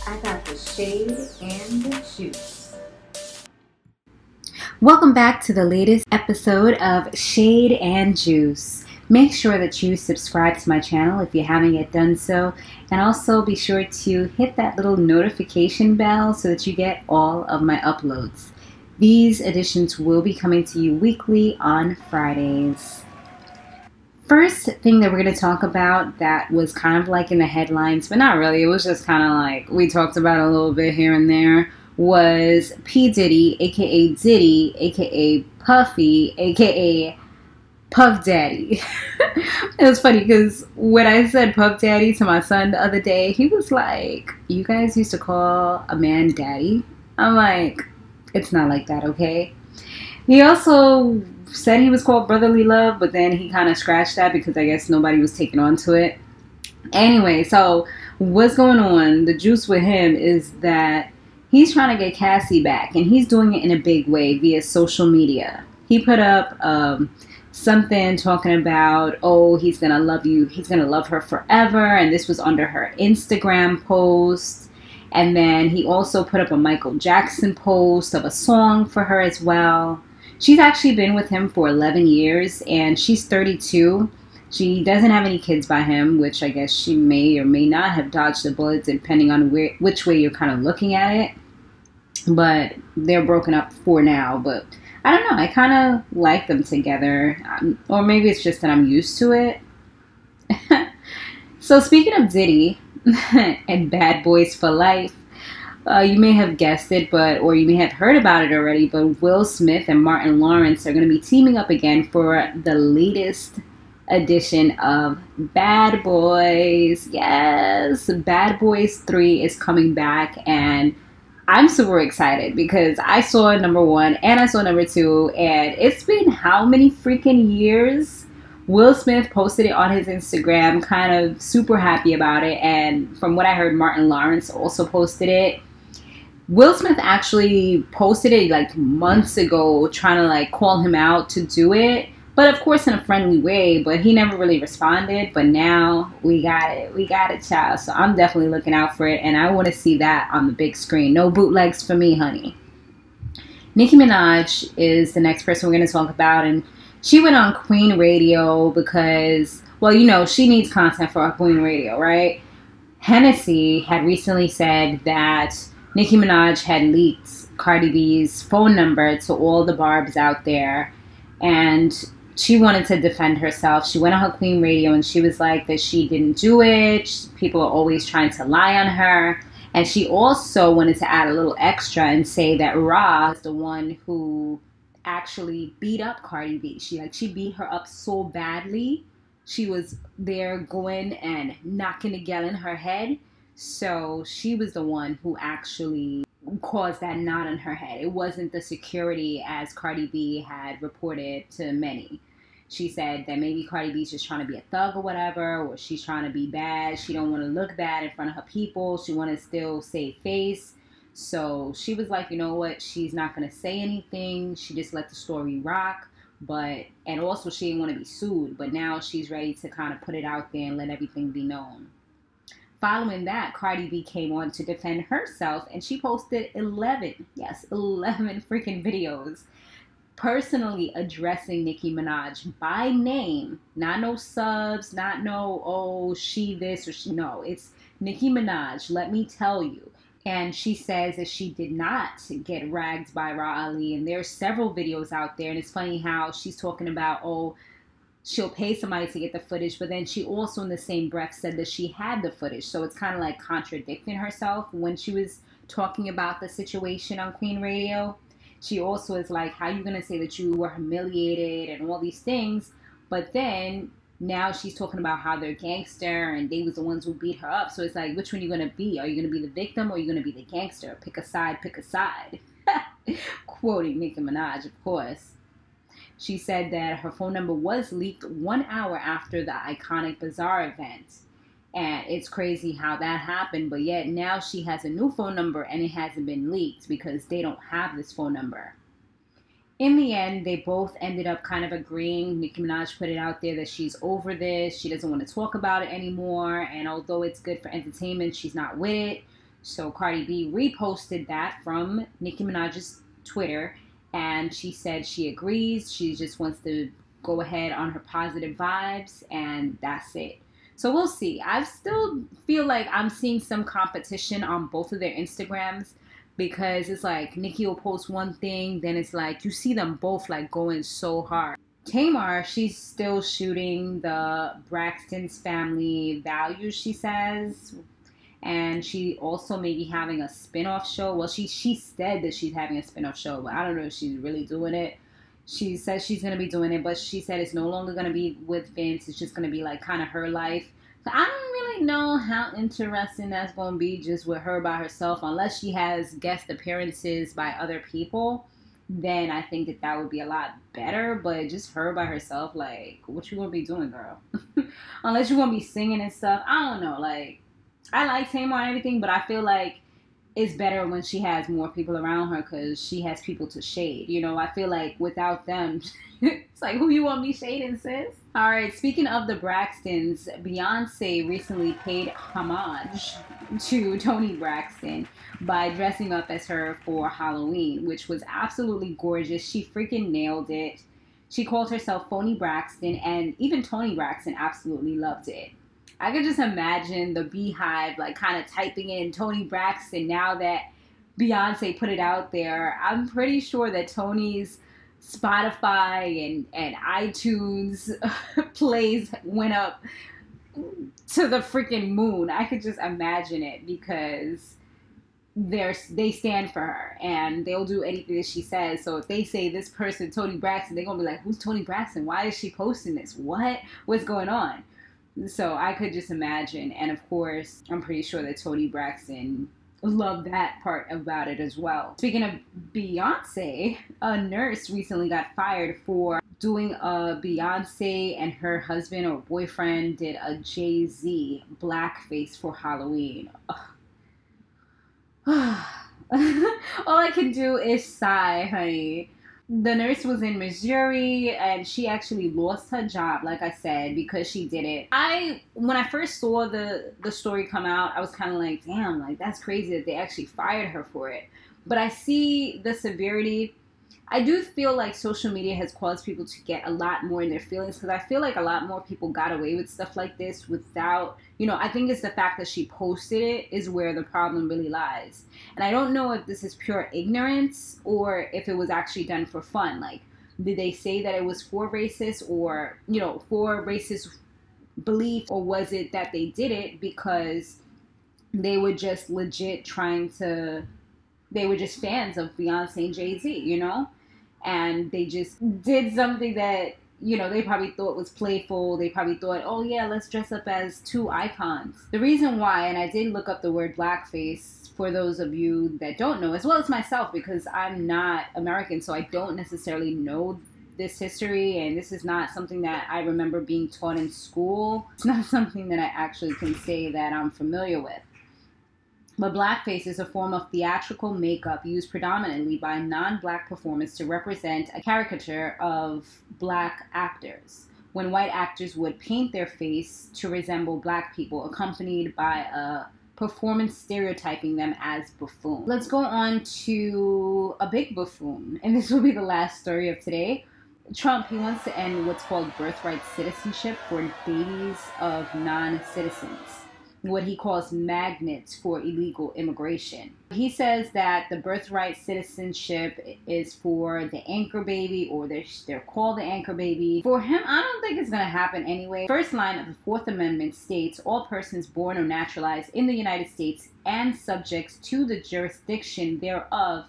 I got the shade and the juice. Welcome back to the latest episode of Shade and Juice. Make sure that you subscribe to my channel if you haven't yet done so, and also be sure to hit that little notification bell so that you get all of my uploads. These editions will be coming to you weekly on Fridays. First thing that we're going to talk about that was kind of like in the headlines, but not really, it was just kind of like we talked about a little bit here and there, was P. Diddy, aka Diddy, aka Puffy, aka Puff Daddy. It was funny because when I said Puff Daddy to my son the other day, he was like, "You guys used to call a man daddy?" I'm like, it's not like that, okay? He also said he was called Brotherly Love, but then he kind of scratched that because I guess nobody was taking on to it. Anyway, so what's going on? The juice with him is that he's trying to get Cassie back, and he's doing it in a big way via social media. He put up something talking about, oh, he's gonna love you, he's gonna love her forever, and this was under her Instagram post. And then he also put up a Michael Jackson post of a song for her as well. She's actually been with him for 11 years, and she's 32. She doesn't have any kids by him, which I guess she may or may not have dodged the bullet, depending on which way you're kind of looking at it. But they're broken up for now. But I don't know. I kind of like them together. Or maybe it's just that I'm used to it. So speaking of Diddy and Bad Boys for Life, you may have guessed it, or you may have heard about it already, but Will Smith and Martin Lawrence are going to be teaming up again for the latest edition of Bad Boys. Yes, Bad Boys 3 is coming back, and I'm super excited because I saw number 1 and I saw number 2, and it's been how many freaking years? Will Smith posted it on his Instagram, kind of super happy about it, and from what I heard, Martin Lawrence also posted it. Will Smith actually posted it like months ago, trying to like call him out to do it, but of course in a friendly way, but he never really responded. But now we got it, child. So I'm definitely looking out for it, and I want to see that on the big screen. No bootlegs for me, honey. Nicki Minaj is the next person we're going to talk about, and she went on Queen Radio because, well, you know, she needs content for our Queen Radio, right? Hennessy had recently said that Nicki Minaj had leaked Cardi B's phone number to all the barbs out there, and she wanted to defend herself. She went on her Queen Radio and she was like that she didn't do it. People are always trying to lie on her. And she also wanted to add a little extra and say that Rah is the one who actually beat up Cardi B. She beat her up so badly. She was there going and knocking the gal in her head. So she was the one who actually caused that knot in her head. It wasn't the security as Cardi B had reported to many. She said that maybe Cardi B's just trying to be a thug or whatever, or she's trying to be bad. She don't want to look bad in front of her people. She want to still save face. So she was like, you know what? She's not going to say anything. She just let the story rock. And also she didn't want to be sued. But now she's ready to kind of put it out there and let everything be known. Following that, Cardi B came on to defend herself, and she posted 11 freaking videos personally addressing Nicki Minaj by name. Not no subs, not no, oh, she this or she, no. It's Nicki Minaj, let me tell you. And she says that she did not get ragged by Rah Ali, and there's several videos out there, and it's funny how she's talking about, oh, she'll pay somebody to get the footage, but then she also in the same breath said that she had the footage. So it's kind of like contradicting herself when she was talking about the situation on Queen Radio. She also is like, how you going to say that you were humiliated and all these things? But then now she's talking about how they're gangster and they was the ones who beat her up. So it's like, which one are you going to be? Are you going to be the victim or are you going to be the gangster? Pick a side, pick a side. Quoting Nicki Minaj, of course. She said that her phone number was leaked 1 hour after the iconic Bazaar event. And it's crazy how that happened, but yet now she has a new phone number and it hasn't been leaked because they don't have this phone number. In the end, they both ended up kind of agreeing. Nicki Minaj put it out there that she's over this. She doesn't want to talk about it anymore. And although it's good for entertainment, she's not with it. So Cardi B reposted that from Nicki Minaj's Twitter, and she said she agrees. She just wants to go ahead on her positive vibes, and that's it. So we'll see. I still feel like I'm seeing some competition on both of their Instagrams, because it's like Nicki will post one thing, then it's like you see them both like going so hard. Tamar, she's still shooting the Braxtons family values, she says. And she also may be having a spin-off show. Well, she said that she's having a spin-off show, but I don't know if she's really doing it. She says she's going to be doing it, but she said it's no longer going to be with Vince. It's just going to be like kind of her life. So I don't really know how interesting that's going to be just with her by herself. Unless she has guest appearances by other people, then I think that that would be a lot better. But just her by herself, like, what you going to be doing, girl? Unless you're going to be singing and stuff. I don't know, like, I like Tamar and everything, but I feel like it's better when she has more people around her because she has people to shade. You know, I feel like without them, it's like, who you want me shading, sis? All right, speaking of the Braxtons, Beyonce recently paid homage to Toni Braxton by dressing up as her for Halloween, which was absolutely gorgeous. She freaking nailed it. She called herself Toni Braxton, and even Toni Braxton absolutely loved it. I could just imagine the Beehive like kind of typing in Toni Braxton now that Beyonce put it out there. I'm pretty sure that Toni's Spotify and iTunes plays went up to the freaking moon. I could just imagine it because they stand for her and they'll do anything that she says. So if they say this person, Toni Braxton, they're going to be like, who's Toni Braxton? Why is she posting this? What's going on? So I could just imagine. And of course, I'm pretty sure that Toni Braxton loved that part about it as well. Speaking of Beyonce, a nurse recently got fired for doing a Beyonce and her husband or boyfriend did a Jay-Z blackface for Halloween. All I can do is sigh, honey. The nurse was in Missouri and she actually lost her job, like I said, because she did it. When I first saw the story come out, I was kind of like, damn, like that's crazy that they actually fired her for it. But I see the severity. I do feel like social media has caused people to get a lot more in their feelings because I feel like a lot more people got away with stuff like this without, I think it's the fact that she posted it is where the problem really lies. And I don't know if this is pure ignorance or if it was actually done for fun. Like, did they say that it was for racist or, for racist belief, or was it that they did it because they were just legit they were just fans of Beyonce and Jay-Z, and they just did something that, they probably thought was playful. They probably thought, oh yeah, let's dress up as two icons. The reason why, and I did look up the word blackface for those of you that don't know, as well as myself, because I'm not American, so I don't necessarily know this history, and this is not something that I remember being taught in school. It's not something that I actually can say that I'm familiar with. But blackface is a form of theatrical makeup used predominantly by non-black performers to represent a caricature of black actors, when white actors would paint their face to resemble black people, accompanied by a performance stereotyping them as buffoons. Let's go on to a big buffoon, and this will be the last story of today. Trump, he wants to end what's called birthright citizenship for babies of non-citizens, what he calls magnets for illegal immigration. He says that the birthright citizenship is for the anchor baby, or they're called the anchor baby. For him, I don't think it's going to happen anyway. First line of the Fourth Amendment states, all persons born or naturalized in the United States and subjects to the jurisdiction thereof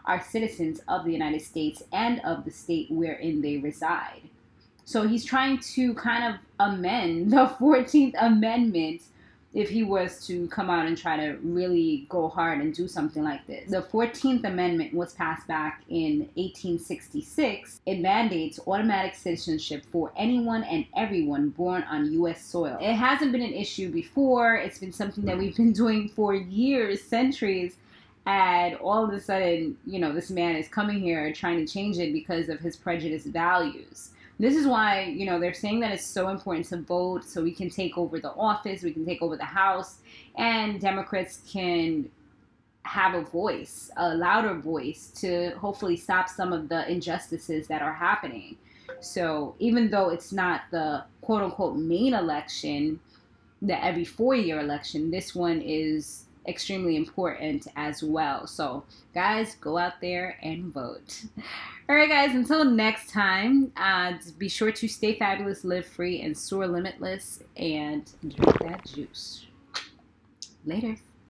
are citizens of the United States and of the state wherein they reside. So he's trying to kind of amend the 14th Amendment if he was to come out and try to really go hard and do something like this. The 14th Amendment was passed back in 1866. It mandates automatic citizenship for anyone and everyone born on U.S. soil. It hasn't been an issue before. It's been something that we've been doing for years, centuries, and all of a sudden, this man is coming here trying to change it because of his prejudiced values. This is why, you know, they're saying that it's so important to vote so we can take over the office, we can take over the House, and Democrats can have a voice, a louder voice, to hopefully stop some of the injustices that are happening. So even though it's not the quote unquote main election, the every 4 year election, this one is extremely important as well. So guys, go out there and vote. All right, guys, until next time, be sure to stay fabulous, live free, and soar limitless, and drink that juice. Later.